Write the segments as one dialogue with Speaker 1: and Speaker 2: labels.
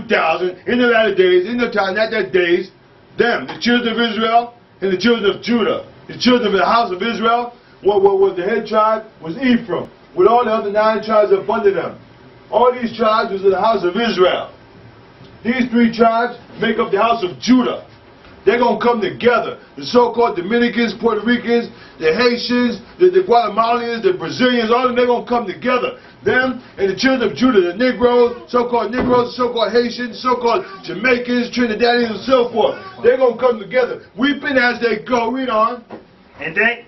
Speaker 1: 2000, in the latter days, in the time, not that days, them, the children of Israel and the children of Judah. The children of the house of Israel, what was the head tribe was Ephraim, with all the other 9 tribes up under them. All these tribes was in the house of Israel. These 3 tribes make up the house of Judah. They're going to come together. The so-called Dominicans, Puerto Ricans, the Haitians, the Guatemalans, the Brazilians, all of them, they're going to come together. Them and the children of Judah, the Negroes, so-called Haitians, so-called Jamaicans, Trinidadians, and so forth. They're going to come together, weeping as they go. Read on.
Speaker 2: And they,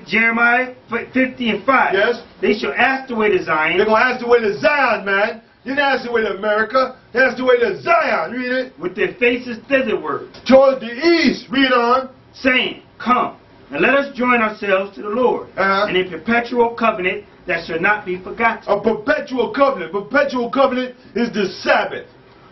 Speaker 2: Jeremiah 50 and 5.
Speaker 1: Yes.
Speaker 2: They shall ask the way to Zion.
Speaker 1: They're going to ask the way to Zion, man. You didn't ask the way to America. They asked the way to Zion. Read it.
Speaker 2: With their faces thitherward.
Speaker 1: Toward the east. Read on.
Speaker 2: Saying, come, and let us join ourselves to the Lord. And in perpetual covenant that shall not be forgotten.
Speaker 1: A perpetual covenant. Perpetual covenant is the Sabbath.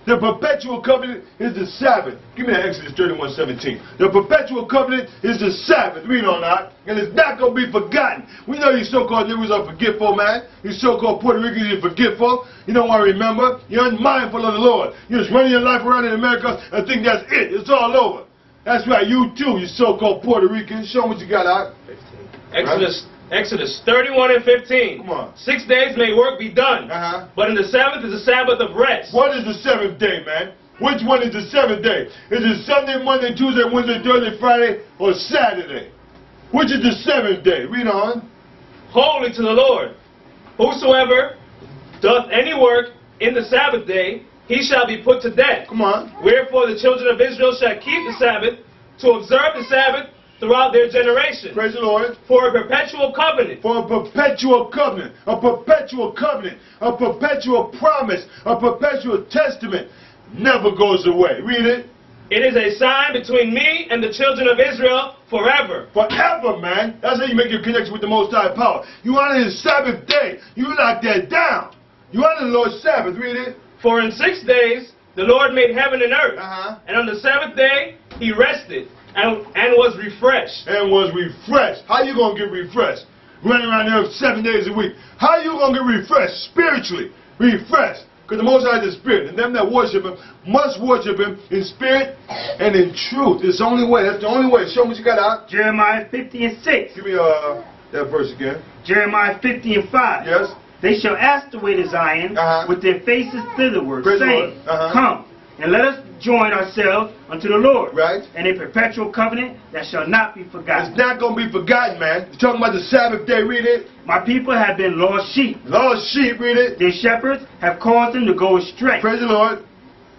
Speaker 1: The perpetual covenant is the Sabbath. Give me that Exodus 31:17. The perpetual covenant is the Sabbath. Read on that. And it's not going to be forgotten. We know you so-called Negroes are forgetful, man. You so-called Puerto Ricans are forgetful. You don't want to remember. You're unmindful of the Lord. You're just running your life around in America and think that's it. It's all over. That's right. You too, you so-called Puerto Ricans. Show them what you got out.
Speaker 3: Exodus 31 and 15.
Speaker 1: Come on.
Speaker 3: 6 days may work be done, but in the 7th is the Sabbath of rest.
Speaker 1: What is the 7th day, man? Which one is the 7th day? Is it Sunday, Monday, Tuesday, Wednesday, Thursday, Friday, or Saturday? Which is the 7th day? Read on.
Speaker 3: Holy to the Lord. Whosoever doth any work in the Sabbath day, he shall be put to death.
Speaker 1: Come on.
Speaker 3: Wherefore the children of Israel shall keep the Sabbath, to observe the Sabbath throughout their generation.
Speaker 1: Praise the Lord.
Speaker 3: For a perpetual covenant.
Speaker 1: For a perpetual covenant. A perpetual covenant. A perpetual promise. A perpetual testament. Never goes away. Read it.
Speaker 3: It is a sign between me and the children of Israel forever.
Speaker 1: Forever, man. That's how you make your connection with the Most High Power. You honor His Sabbath day. You lock that down. You honor the Lord's Sabbath. Read it.
Speaker 3: For in 6 days the Lord made heaven and earth. And on the 7th day He rested. And was refreshed.
Speaker 1: And was refreshed. How you going to get refreshed? Running around there 7 days a week. How you going to get refreshed? Spiritually. Refreshed. Because the Most High is a spirit. And them that worship Him must worship Him in spirit and in truth. It's the only way. That's the only way. Show me what you got out.
Speaker 2: Jeremiah 50 and 6.
Speaker 1: Give me that verse again.
Speaker 2: Jeremiah 50 and 5.
Speaker 1: Yes.
Speaker 2: They shall ask the way to Zion with their faces thitherward, saying, come, and let us join ourselves unto the Lord.
Speaker 1: Right.
Speaker 2: And a perpetual covenant that shall not be forgotten.
Speaker 1: It's not going to be forgotten, man. You're talking about the Sabbath day. Read it.
Speaker 2: My people have been lost sheep.
Speaker 1: Lost sheep. Read it.
Speaker 2: Their shepherds have caused them to go astray.
Speaker 1: Praise the Lord.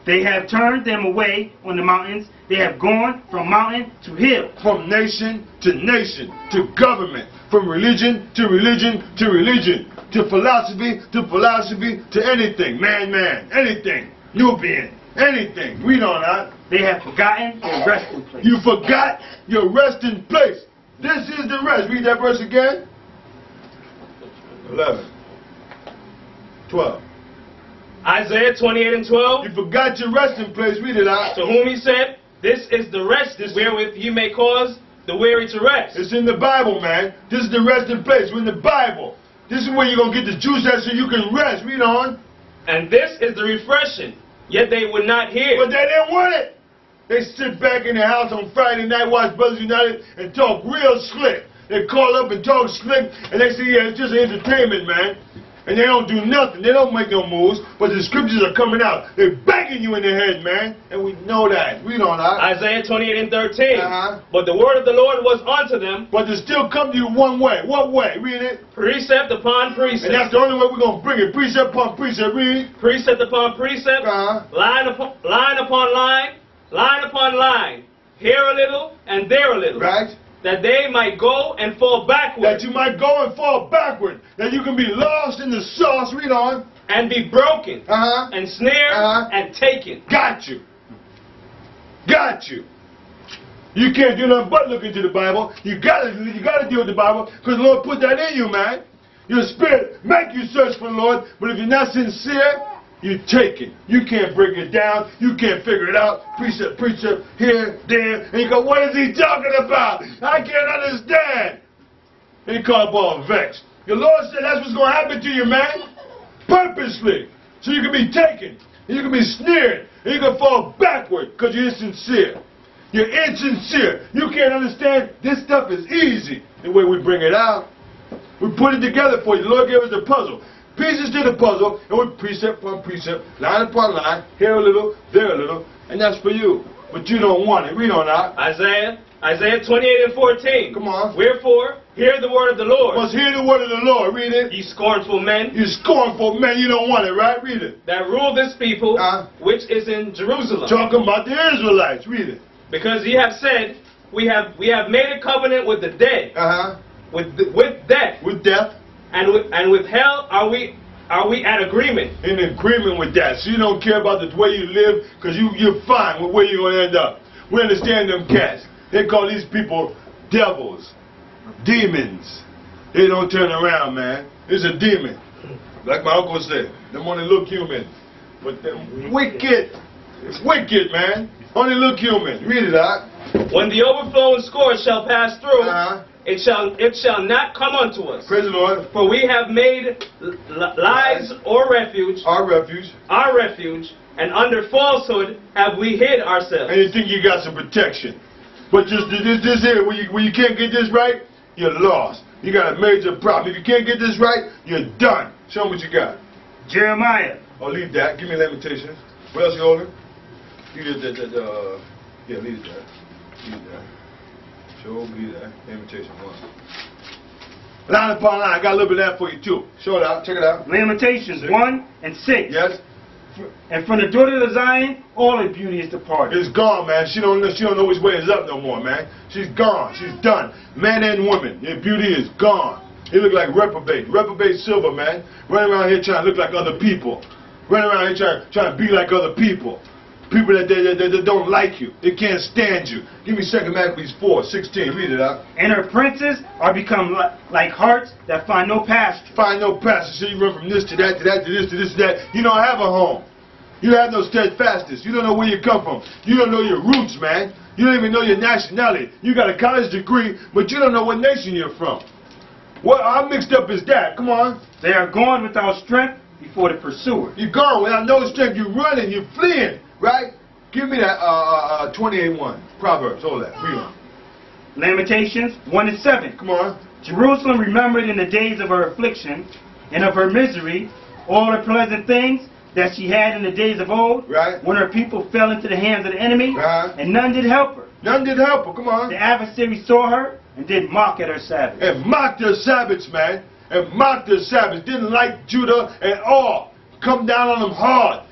Speaker 2: They have turned them away on the mountains. They have gone from mountain to hill.
Speaker 1: From nation to nation, to government. From religion to religion to religion. To philosophy to philosophy to anything. Man, anything. Nubian. Anything. Read on that.
Speaker 2: They have forgotten their resting place.
Speaker 1: You forgot your resting place. This is the rest. Read that verse again. 11. 12.
Speaker 3: Isaiah 28 and 12.
Speaker 1: You forgot your resting place. Read it out.
Speaker 3: To whom He said, this is the rest wherewith ye may cause the weary to rest.
Speaker 1: It's in the Bible, man. This is the resting place. We're in the Bible. This is where you're going to get the juice out so you can rest. Read on.
Speaker 3: And this is the refreshing. Yet they would not hear.
Speaker 1: But they didn't want it. They sit back in their house on Friday night, watch Brothers United, and talk real slick. They call up and talk slick, and they say, yeah, it's just entertainment, man. And they don't do nothing. They don't make no moves, but the scriptures are coming out. They're banging you in the head, man. And we know that. We know that.
Speaker 3: Isaiah 28 and 13. But the word of the Lord was unto them.
Speaker 1: But they still come to you one way. What way? Read it.
Speaker 3: Precept upon precept.
Speaker 1: And that's the only way we're going to bring it. Precept upon precept. Read.
Speaker 3: Precept upon precept. Line upon line. Line upon line. Here a little and there a little.
Speaker 1: Right.
Speaker 3: That they might go and fall backward.
Speaker 1: That you might go and fall backward. That you can be lost in the sauce. Read on.
Speaker 3: And be broken. And snared. And taken.
Speaker 1: Got you. Got you. You can't do nothing but look into the Bible. You gotta deal with the Bible because the Lord put that in you, man. Your spirit make you search for the Lord, but if you're not sincere, you take it. You can't break it down. You can't figure it out. Precept, here, there. And you go, what is he talking about? I can't understand. And you call up all vexed. Your Lord said that's what's going to happen to you, man. Purposely. So you can be taken, you can be sneered, and you can fall backward because you're insincere. You're insincere. You can't understand this stuff is easy. The way we bring it out, we put it together for you. The Lord gave us the puzzle. Pieces to the puzzle, and we precept upon precept, line upon line, here a little, there a little, and that's for you. But you don't want it. Read on out.
Speaker 3: Isaiah 28 and 14.
Speaker 1: Come on.
Speaker 3: Wherefore, hear the word of the Lord.
Speaker 1: Must hear the word of the Lord. Read it.
Speaker 3: Ye scornful men.
Speaker 1: You scornful men. You don't want it, right? Read it.
Speaker 3: That rule this people, which is in Jerusalem.
Speaker 1: Talking about the Israelites. Read it.
Speaker 3: Because ye have said, we have made a covenant with the dead. With death.
Speaker 1: With death.
Speaker 3: And with hell are we at agreement.
Speaker 1: In agreement with that. So you don't care about the way you live because you're fine with where you're going to end up. We understand them cats. They call these people devils. Demons. They don't turn around, man. It's a demon. Like my uncle said. Them only look human. But them wicked. It's wicked, man. Only look human. Read it out.
Speaker 3: When the overflowing scourge shall pass through, it shall not come unto us.
Speaker 1: Praise the Lord.
Speaker 3: For we have made lies our refuge.
Speaker 1: Our refuge.
Speaker 3: Our refuge. And under falsehood have we hid ourselves.
Speaker 1: And you think you got some protection. But just this here, when you can't get this right, you're lost. You got a major problem. If you can't get this right, you're done. Show them what you got.
Speaker 2: Jeremiah.
Speaker 1: Oh, leave that. Give me Lamentations. What else you holding? Leave that. Yeah, leave that. Leave that. Show me that. Lamentation 1. Line upon line. I got a little bit of that for you too. Show it out. Check it out.
Speaker 2: Lamentations 1 and 6.
Speaker 1: Yes.
Speaker 2: And from the daughter of Zion, all her beauty is departed.
Speaker 1: It's gone, man. She don't know which way is up no more, man. She's gone. She's done. Man and woman, their beauty is gone. They look like reprobate silver, man. Running around here trying to look like other people. Running around here trying to be like other people. People that don't like you. They can't stand you. Give me 2 Maccabees 4:16. Read it out.
Speaker 2: And her princes are become like harts that find no pasture.
Speaker 1: Find no pasture. So you run from this to that, to that, to this, to this, to that. You don't have a home. You have no steadfastness. You don't know where you come from. You don't know your roots, man. You don't even know your nationality. You got a college degree, but you don't know what nation you're from. What? How mixed up is that? Come on.
Speaker 2: They are gone without strength before the pursuer.
Speaker 1: You're gone without no strength. You're running. You're fleeing. Right? Give me that 28:1. Proverbs. Hold that. Read on.
Speaker 2: Lamentations 1 and 7.
Speaker 1: Come on.
Speaker 2: Jerusalem remembered in the days of her affliction and of her misery all the pleasant things that she had in the days of old,
Speaker 1: right,
Speaker 2: when her people fell into the hands of the enemy, and none did help her.
Speaker 1: None did help her. Come on.
Speaker 2: The adversary saw her and did mock at her Sabbath.
Speaker 1: And mocked her Sabbaths, man. And mocked her Sabbaths. Didn't like Judah at all. Come down on them hard.